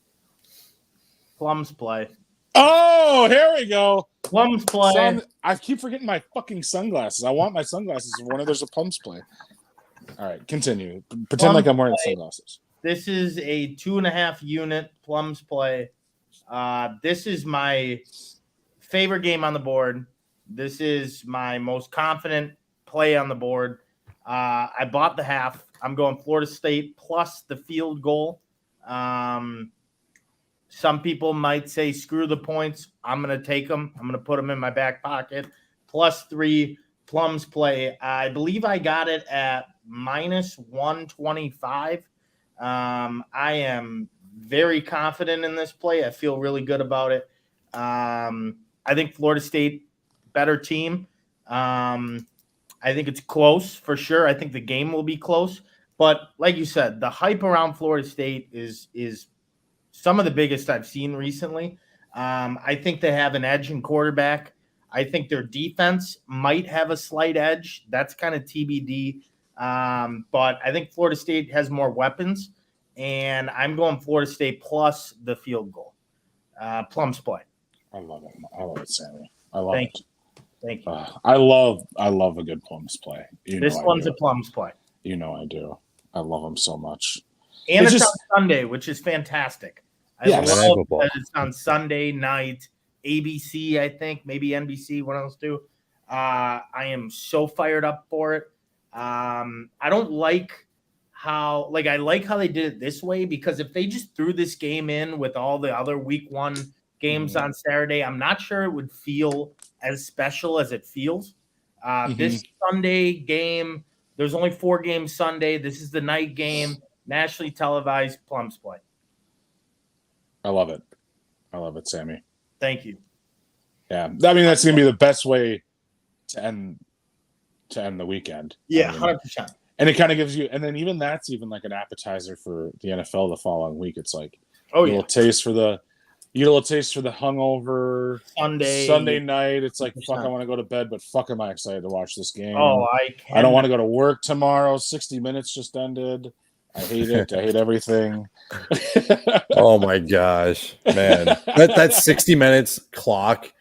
Plums play. Oh, here we go. Plums play. I keep forgetting my fucking sunglasses. I want my sunglasses whenever there's a Plums play. All right, continue. Pretend Plums like I'm wearing play. sunglasses. This is a 2.5 unit Plums play. This is my favorite game on the board. This is my most confident play on the board. I bought the half. I'm going Florida State plus the field goal. Some people might say, screw the points. I'm going to take them. I'm going to put them in my back pocket. Plus 3 Plums play. I believe I got it at minus 125. I am very confident in this play. I feel really good about it. I think Florida State, better team. I think it's close for sure. I think the game will be close. But like you said, the hype around Florida State is some of the biggest I've seen recently. I think they have an edge in quarterback. I think their defense might have a slight edge. That's kind of TBD. But I think Florida State has more weapons, and I'm going Florida State plus the field goal. Plums play. I love it, Sammy. I love it. Thank you. I love a good Plums play. This one's a Plums play. You know I do. I love them so much. And it's on Sunday, which is fantastic. I love that it's on Sunday night, ABC, I think, maybe NBC, one of those two. I am so fired up for it. I don't like how they did it this way, because if they just threw this game in with all the other week 1 games on Saturday, I'm not sure it would feel as special as it feels. This Sunday game, there's only 4 games Sunday. This is the night game, nationally televised. Plums play. I love it. I love it, Sammy. Thank you. Yeah, I mean that's gonna be the best way to end the weekend. Yeah, 100%. And it kind of gives you, and then even that's even like an appetizer for the NFL the following week. It's like a little taste for the hungover Sunday night. It's like 100%. Fuck, I want to go to bed, but fuck, am I excited to watch this game? Oh, I don't want to go to work tomorrow. 60 minutes just ended. I hate it. I hate everything. Oh my gosh, man! that 60 minutes clock,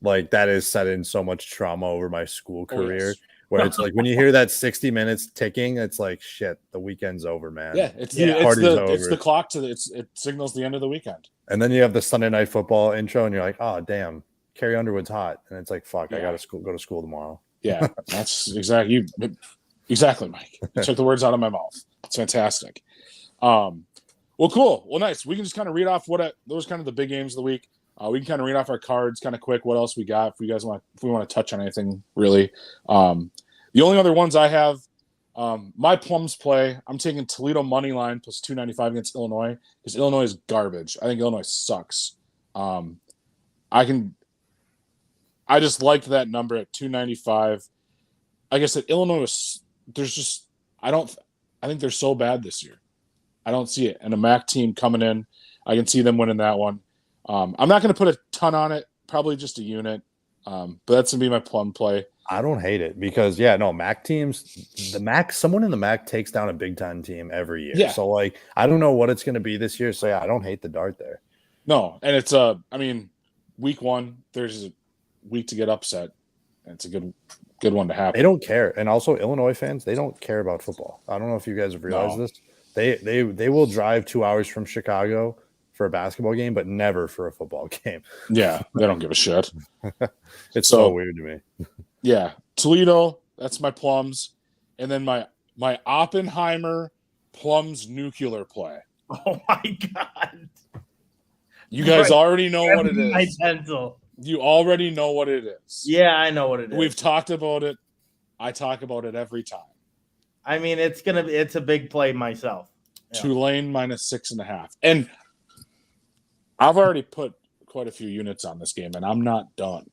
like that is set in so much trauma over my school career. Yes. Where it's like when you hear that 60 minutes ticking, it's like shit. The weekend's over, man. Yeah, it's the clock it signals the end of the weekend. And then you have the Sunday Night Football intro, and you're like, oh damn, Carrie Underwood's hot, and it's like fuck, I gotta go to school tomorrow. Yeah, that's exactly Mike. You took the words out of my mouth. It's fantastic. Well, cool. Well, nice. We can just kind of read off those kind of the big games of the week. We can kind of read off our cards kind of quick. What else we got? If we want to touch on anything really. The only other ones I have, my Plums play. I'm taking Toledo money line plus 295 against Illinois because Illinois is garbage. I think Illinois sucks. I just liked that number at 295. Like I said, Illinois I think they're so bad this year. I don't see it. And a MAC team coming in, I can see them winning that one. I'm not going to put a ton on it, probably just a unit. But that's going to be my plum play. I don't hate it because, MAC teams, someone in the MAC takes down a Big Ten team every year. Yeah. So, I don't know what it's going to be this year. So, I don't hate the dart there. No. And it's, week 1, there's a week to get upset. And it's a good good one to happen. They don't care. And also Illinois fans, they don't care about football. I don't know if you guys have realized No. this. They will drive 2 hours from Chicago for a basketball game, but never for a football game. Yeah, they don't give a shit. It's so weird to me. Yeah, Toledo, that's my plums. And then my Oppenheimer plums nuclear play. Oh my God. You guys already know what it My is. pencil. You already know what it is. Yeah, I know what it is. We've talked about it. I talk about it every time. I mean, it's a big play myself. Yeah. Tulane -6.5. And I've already put quite a few units on this game, and I'm not done.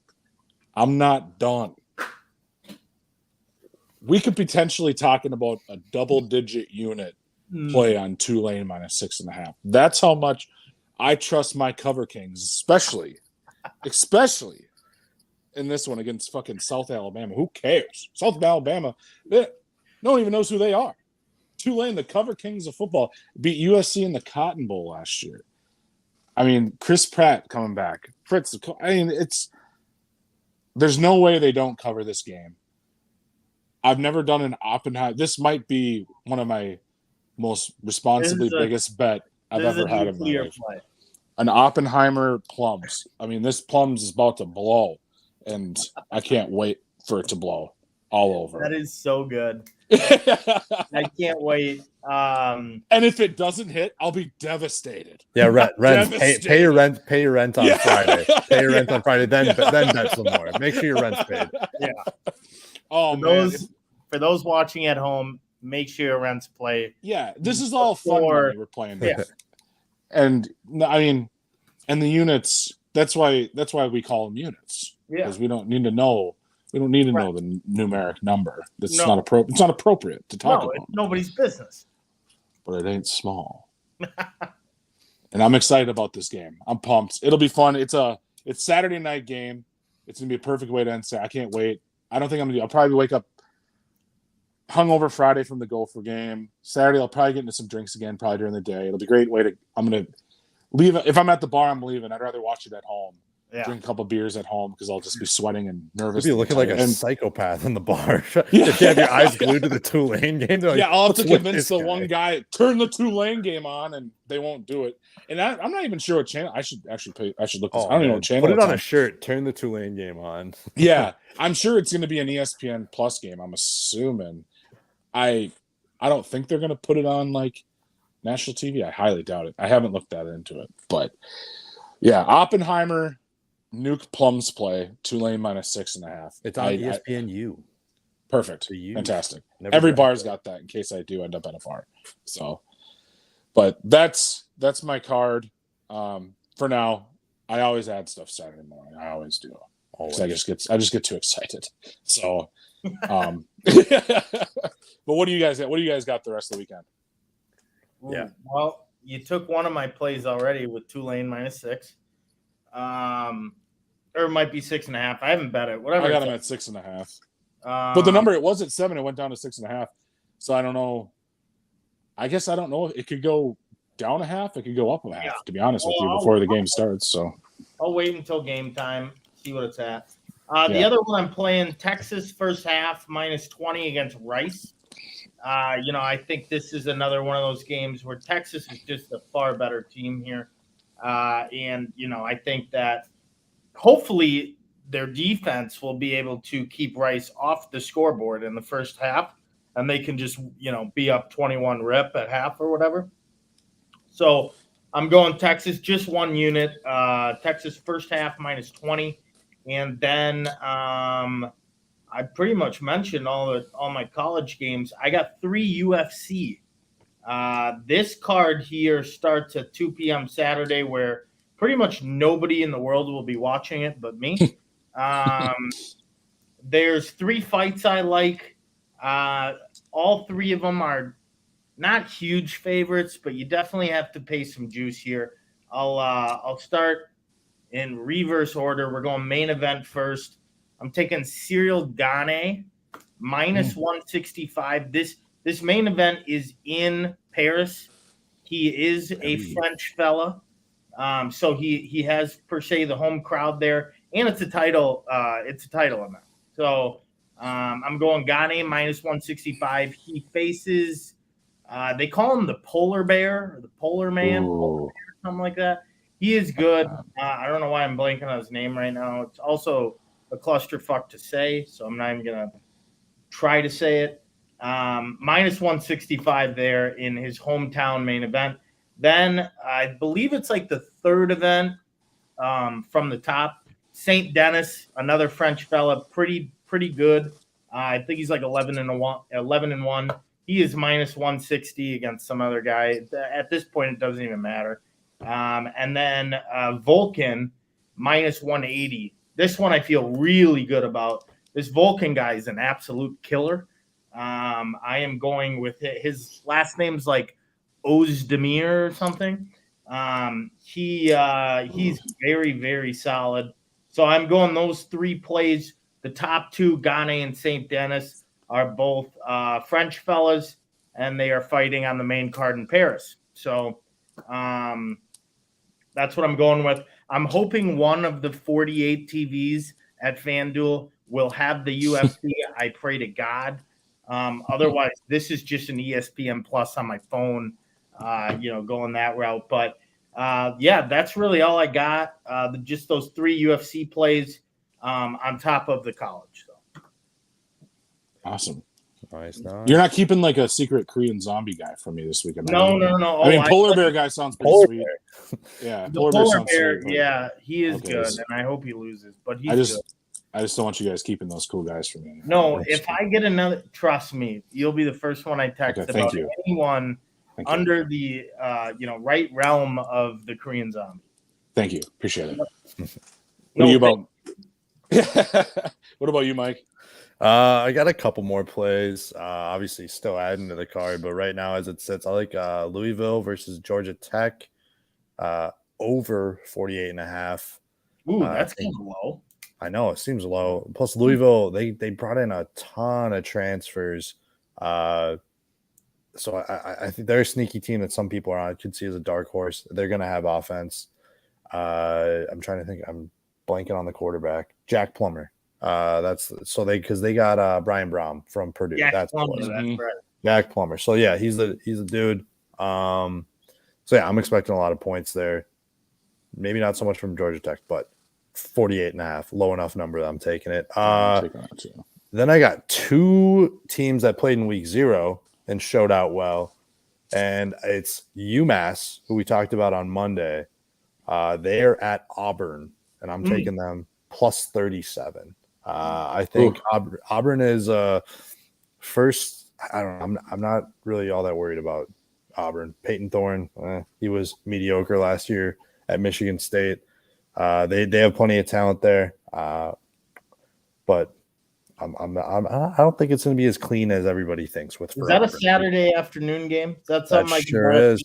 We could potentially talking about a double-digit unit play on Tulane -6.5. That's how much I trust my cover kings, especially in this one against fucking South Alabama. Who cares? South Alabama, no one even knows who they are. Tulane, the cover kings of football, beat USC in the Cotton Bowl last year. I mean, Chris Pratt coming back. Fritz, I mean, there's no way they don't cover this game. I've never done an Oppenheimer. This might be one of my most responsibly biggest bet I've ever had in my life. Play. An Oppenheimer plums. I mean, this plums is about to blow, and I can't wait for it to blow all over. That is so good. I can't wait. And if it doesn't hit, I'll be devastated. Yeah, rent. Pay your rent. Pay your rent on Friday. Pay your rent on Friday. Then bet some more. Make sure your rent's paid. Yeah. Oh man. For those watching at home, make sure your rent's paid. Yeah, this is all fun money we're playing. Yeah. And I mean, and the units. That's why we call them units. Yeah. Because we don't need to know. We don't need to know the numeric number. It's not appropriate. It's not appropriate to talk about. It's nobody's business. But it ain't small. And I'm excited about this game. I'm pumped. It'll be fun. It's Saturday night game. It's gonna be a perfect way to end. I can't wait. I don't think I'm gonna do. I'll probably wake up hungover Friday from the Gopher game. Saturday, I'll probably get into some drinks again, probably during the day. It'll be a great way to. I'm gonna leave. If I'm at the bar, I'm leaving. I'd rather watch it at home. Yeah. Drink a couple beers at home because I'll just be sweating and nervous. You'll be looking like a psychopath in the bar. Yeah. If you have your eyes glued to the Tulane game, like, yeah, I'll have to convince the one guy turn the Tulane game on, and they won't do it. And I'm not even sure what channel. I should actually pay. I should look. This. I don't even know what channel. Put it on a shirt. Turn the Tulane game on. Yeah, I'm sure it's going to be an ESPN Plus game. I'm assuming. I don't think they're going to put it on like national TV. I highly doubt it. I haven't looked that into it, but yeah, Oppenheimer. Nuke plums play Tulane -6.5. It's on ESPNU. Perfect. Fantastic. Every bar's got that in case I do end up at a bar. So, but that's my card. For now, I always add stuff Saturday morning. I always do. Always. I just get too excited. So, but what do you guys got the rest of the weekend? Yeah. Well, you took one of my plays already with Tulane -6. Or it might be 6.5. I haven't bet it. Whatever. I got him at 6.5. But the number, it was at 7. It went down to 6.5. So I don't know. I guess I don't know. It could go down a half. It could go up a half, to be honest with you, before the game starts. So I'll wait until game time, see what it's at. The other one I'm playing, Texas first half -20 against Rice. I think this is another one of those games where Texas is just a far better team here. And I think that hopefully their defense will be able to keep Rice off the scoreboard in the first half, and they can just, be up 21 rip at half or whatever. So I'm going Texas, just one unit, Texas first half -20. And then I pretty much mentioned all my college games. I got 3 UFC. This card here starts at 2 p.m. Saturday, where pretty much nobody in the world will be watching it but me. There's 3 fights I like. All 3 of them are not huge favorites, but you definitely have to pay some juice here. I'll start in reverse order. We're going main event first. I'm taking Cyril Gane -165. This main event is in Paris. He is a French fella. So he has per se the home crowd there, and it's a title event. So I'm going Gane minus 165. He faces, they call him the Polar Bear or the Polar Man, Ooh. something like that. He is good. I don't know why I'm blanking on his name right now. It's also a clusterfuck to say, so I'm not even going to try to say it. Minus 165 there in his hometown main event. Then I believe it's like the third event from the top. St. Denis, another French fella, pretty good. I think he's like 11-1. He is minus 160 against some other guy. At this point, it doesn't even matter. And then Vulcan minus 180. This one I feel really good about. This Vulcan guy is an absolute killer. I am going with his last name's like Ozdemir or something. He's very, very solid. So I'm going those three plays. The top two, Gane and St. Denis, are both French fellas, and they are fighting on the main card in Paris. So that's what I'm going with. I'm hoping one of the 48 TVs at FanDuel will have the UFC. I pray to God. Otherwise, this is just an ESPN Plus on my phone, going that route. But that's really all I got. Just those three UFC plays on top of the college. So. Awesome. Nice. You're not keeping like a secret Korean zombie guy from me this weekend. No. I mean, Polar Bear guy sounds pretty sweet. Yeah, the Polar Bear. Sweet, yeah, he is good, and I hope he loses. But he's good. I just don't want you guys keeping those cool guys from me. No, if I get another, trust me, you'll be the first one I text about anyone under the right realm of the Korean zombie. Thank you, appreciate it. What about you, Mike? I got a couple more plays. Obviously, still adding to the card, but right now, as it sits, I like Louisville versus Georgia Tech over 48.5. Ooh, that's kind of low. I know it seems low. Plus, Louisville they brought in a ton of transfers, so I think they're a sneaky team that some people could see as a dark horse. They're going to have offense. I'm trying to think. I'm blanking on the quarterback, Jack Plummer. Because they got Brian Brohm from Purdue. That's right. Jack Plummer. So yeah, he's a dude. I'm expecting a lot of points there. Maybe not so much from Georgia Tech, but 48.5, low enough number that I'm taking it. Then I got two teams that played in week 0 and showed out well. And it's UMass, who we talked about on Monday. They're at Auburn, and I'm taking them plus 37. I think Auburn is first. I don't know. I'm not really all that worried about Auburn. Peyton Thorne, he was mediocre last year at Michigan State. They have plenty of talent there, but I don't think it's going to be as clean as everybody thinks. Is that Auburn. A Saturday afternoon game? That's something that sure is.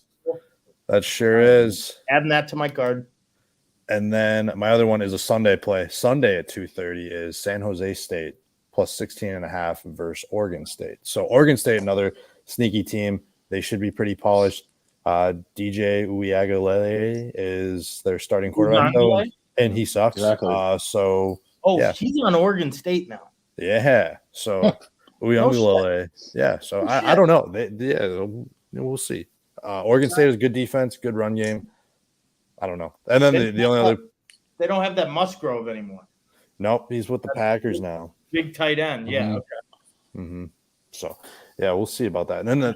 That sure is. Adding that to my card. And then my other one is a Sunday play. Sunday at 2:30 is San Jose State plus 16.5 versus Oregon State. So Oregon State, another sneaky team. They should be pretty polished. DJ Uiagalelei is their starting quarterback, and he sucks. Exactly. He's on Oregon State now. Yeah. So Uiagalelei. Yeah. So I don't know. We'll see. Oregon State has good defense, good run game. I don't know. And then the only other. They don't have that Musgrove anymore. Nope, he's with the Packers now. Big tight end. Yeah. Mm-hmm. Okay. Mm-hmm. So, yeah, we'll see about that. And then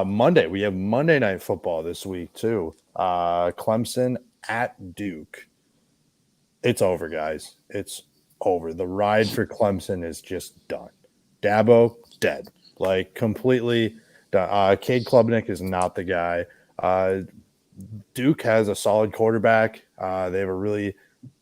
Monday, we have Monday Night Football this week too. Clemson at Duke. It's over, guys. It's over. The ride for Clemson is just done. Dabo, dead. Like, completely done. Cade Klubnik is not the guy. Duke has a solid quarterback. They have a really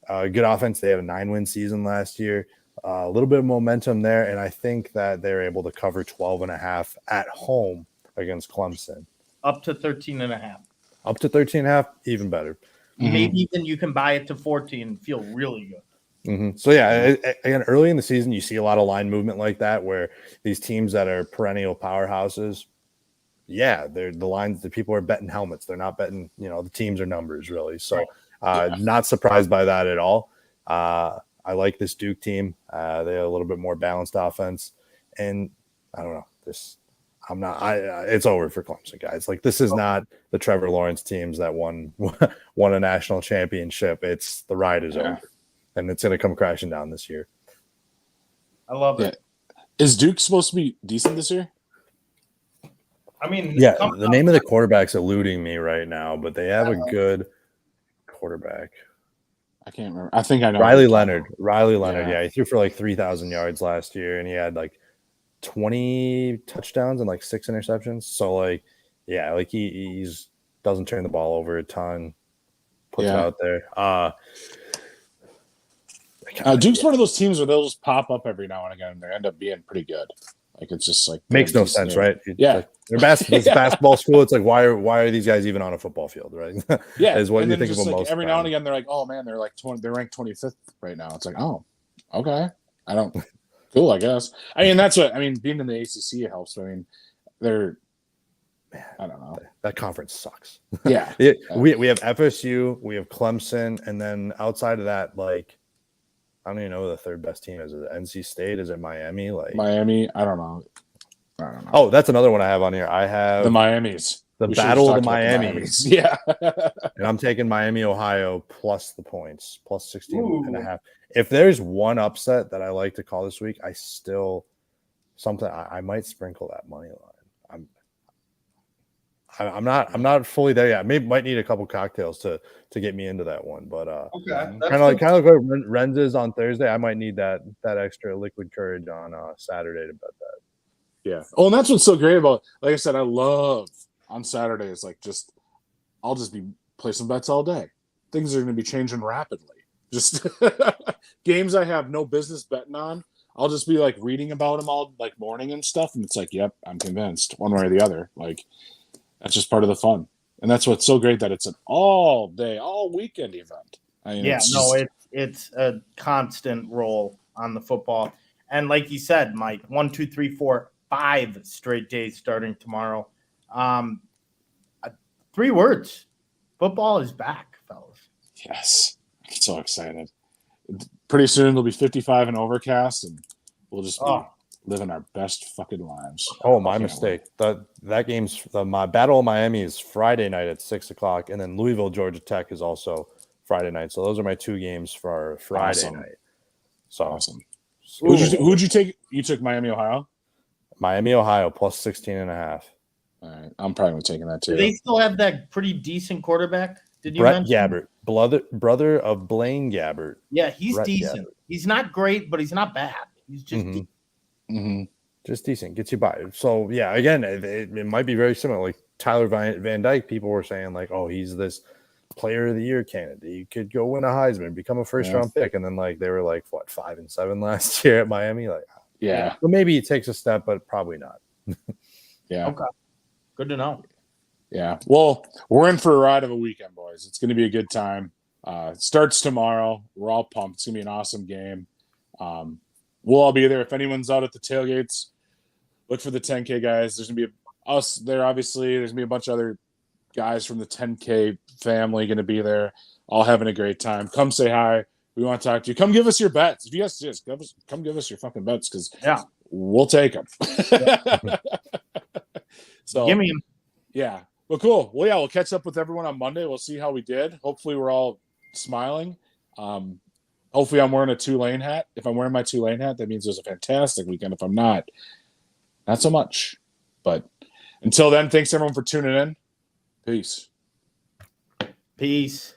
good offense. They have a 9-win season last year. A little bit of momentum there, and I think that they're able to cover 12.5 at home against Clemson. Up to 13.5. Up to 13.5, even better. Maybe even you can buy it to 14 and feel really good. Mm-hmm. So, yeah, again, early in the season, you see a lot of line movement like that where these teams that are perennial powerhouses, they're the lines that people are betting helmets. They're not betting, the teams or numbers really. So not surprised by that at all. I like this Duke team. They have a little bit more balanced offense, and I don't know this. It's over for Clemson, guys. Like, this is not the Trevor Lawrence teams that won a national championship. It's the ride is over, and it's going to come crashing down this year. I love it. Is Duke supposed to be decent this year? I mean, the name of the quarterback's eluding me right now, but they have a good quarterback. I can't remember. I think I know. Riley Leonard. Yeah, he threw for like 3,000 yards last year, and he had like 20 touchdowns and like 6 interceptions. So like, yeah, like he's doesn't turn the ball over a ton. Puts it out there. Duke's one of those teams where they'll just pop up every now and again, and they end up being pretty good. Like, it's just like makes no sense, right? Yeah, like, they're basketball school. It's like, why are these guys even on a football field, right? Yeah, is what and you then think just of like most. Every now and again, they're like, oh man, they're like 20. They're ranked 25th right now. It's like, oh, okay, I don't. Cool, I guess. I mean, that's what I mean. Being in the ACC helps. I mean, I don't know. That conference sucks. Yeah, we have FSU, we have Clemson, and then outside of that, like, I don't even know who the third best team is. Is it NC State? Is it Miami? Like Miami? I don't know. Oh, that's another one I have on here. I have the Miamis. The Battle of the Miamis. Yeah. And I'm taking Miami, Ohio plus the points, plus 16 and a half. If there's one upset that I like to call this week, I might sprinkle that money line. I'm not fully there yet. Might need a couple cocktails to get me into that one, but kind of like Renz is on Thursday. I might need that extra liquid courage on Saturday to bet that. Yeah. Oh, and that's what's so great about. Like I said, I love on Saturdays. Like, I'll just be play some bets all day. Things are going to be changing rapidly. Just games I have no business betting on. I'll just be like reading about them all like morning and stuff, and it's like, yep, I'm convinced one way or the other. Like, that's just part of the fun, and that's what's so great that it's an all day, all weekend event. I mean, it's a constant roll on the football, and like you said, Mike, 1, 2, 3, 4, 5 straight days starting tomorrow. 3 words: football is back, fellas. Yes, I'm so excited. Pretty soon it'll be 55 and overcast, and we'll just be living our best fucking lives. Oh, my mistake. That game's my Battle of Miami is Friday night at 6:00, and then Louisville, Georgia Tech is also Friday night. So those are my 2 games for Friday night. So awesome. Who'd you take? You took Miami, Ohio? Miami, Ohio, plus 16.5. All right. I'm probably taking that too. Do they still have that pretty decent quarterback? Did you Brett mention? Gabbert, brother of Blaine Gabbert. Yeah, he's Brett decent. Gabbert. He's not great, but he's not bad. He's just decent. Mm-hmm. Just decent, gets you by. So yeah, again, it might be very similar. Like Tyler Van Dyke, people were saying like, oh, he's this player of the year candidate. He could go win a Heisman, become a first round pick, and then like they were like 5-7 last year at Miami. Like, yeah. Well, maybe he takes a step, but probably not. Yeah. Okay. Good to know. Yeah. Well, we're in for a ride of a weekend, boys. It's going to be a good time. Starts tomorrow. We're all pumped. It's going to be an awesome game. We'll all be there. If anyone's out at the tailgates, look for the 10K guys. There's going to be us there, obviously. There's going to be a bunch of other guys from the 10K family going to be there, all having a great time. Come say hi. We want to talk to you. Come give us your bets. If you guys just come give us your fucking bets, because we'll take them. So give me them. Yeah. Well, cool. Well, yeah, we'll catch up with everyone on Monday. We'll see how we did. Hopefully we're all smiling. Hopefully I'm wearing a Tulane hat. If I'm wearing my Tulane hat, that means it was a fantastic weekend. If I'm not so much. But until then, thanks everyone for tuning in. Peace. Peace.